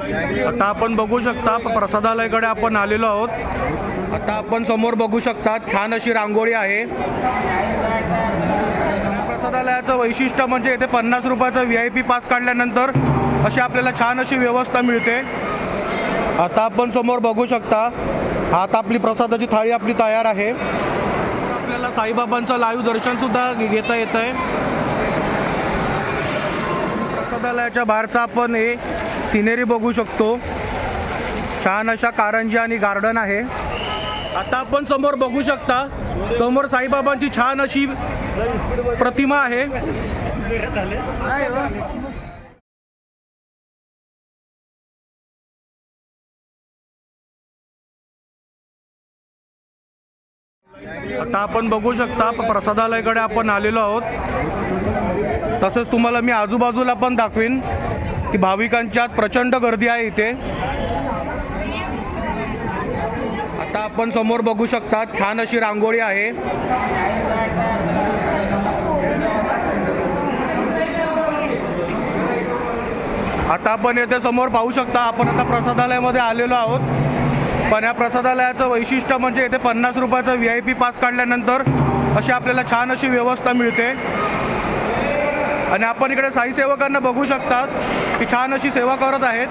आता आपण बघू शकता प्रसादालयाकडे आपण आलेलो आहोत. आता आपण समोर बघू शकता छान अशी रांगोळी आहे. प्रसादालयाचं वैशिष्ट्य म्हणजे इथे 50 रुपयाचा VIP पास काढल्यानंतर अशी आपल्याला छान अशी व्यवस्था मिळते. आता आपण समोर बघू शकता आता आपली प्रसादाची थाळी आपली तयार आहे. आपल्याला साईबाबांचं लाईव्ह दर्शन सुद्धा घेता येत आहे. प्रसादालयाच्या बाहेरचा आपण हे सिनेरी बघू शकतो. छान अशा कारंजी आणि गार्डन आहे. आता आपण समोर बघू शकता समोर साईबाबांची छान अशी प्रतिमा आहे. आता आपण बघू शकता प्रसादालयाकडे आपण आलेलो आहोत. तसेच तुम्हाला मी आजूबाजूला पण दाखवीन की भाविकांची आज प्रचंड गर्दी आहे इथे. आता आपण समोर बघू शकता छान अशी रांगोळी आहे. आता आपण येथे समोर पाहू शकता आपण आता प्रसादालयामध्ये आलेलो आहोत. पण या प्रसादालयाचं वैशिष्ट्य म्हणजे इथे 50 रुपयाचा VIP पास काढल्यानंतर अशी आपल्याला छान अशी व्यवस्था मिळते. आणि आपण इकडे साई सेवकांना बघू शकतात की छान अशी सेवा करत आहेत.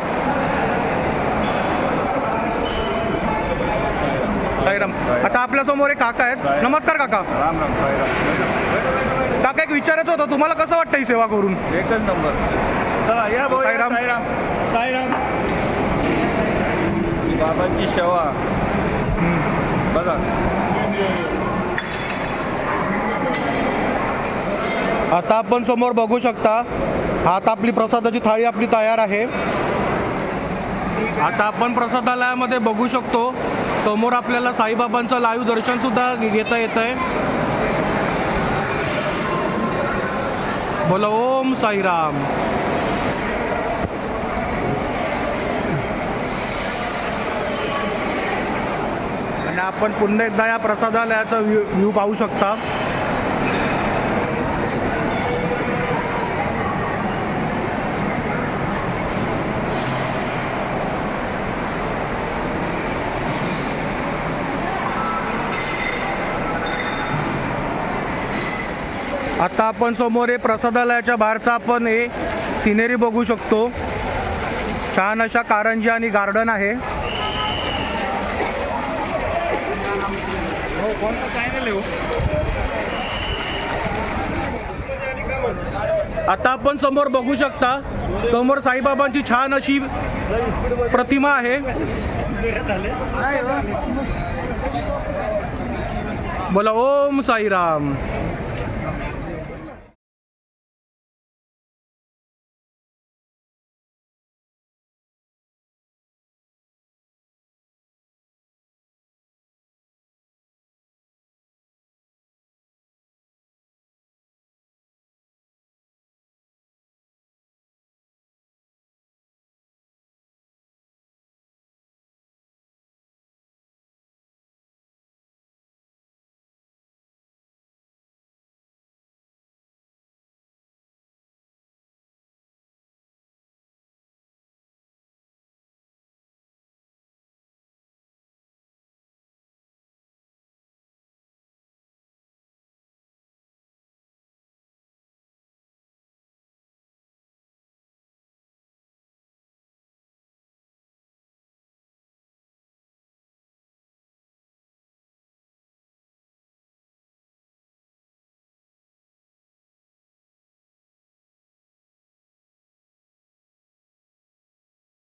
साईराम. आता आपल्यासमोर एक काका आहेत. नमस्कार काका. राम राम. साईराम. काका एक विचारायचं होतं तुम्हाला कसं वाटतं ही सेवा करून? एकच नंबर. चला या भाऊ. साईराम. साईराम. साईराम. बाबांची सेवा बघा. आता आपण समोर बघू शकता आता आपली प्रसादाची थाळी आपली तयार आहे. आता आपण प्रसादालयामध्ये बघू शकतो समोर आपल्याला साईबाबांचं लाईव्ह दर्शन सुद्धा घेता येत आहे. बोला ओम साईराम. आणि आपण पुन्हा एकदा या प्रसादालयाचा व्ह्यू पाहू शकता. आता आपण समोर हे प्रसादालयाच्या बाहेरचा आपण हे सिनेरी बघू शकतो. छान अशा कारंजी आणि गार्डन आहे. आता आपण समोर बघू शकता समोर साईबाबांची छान अशी प्रतिमा आहे. बोला ओम साईराम.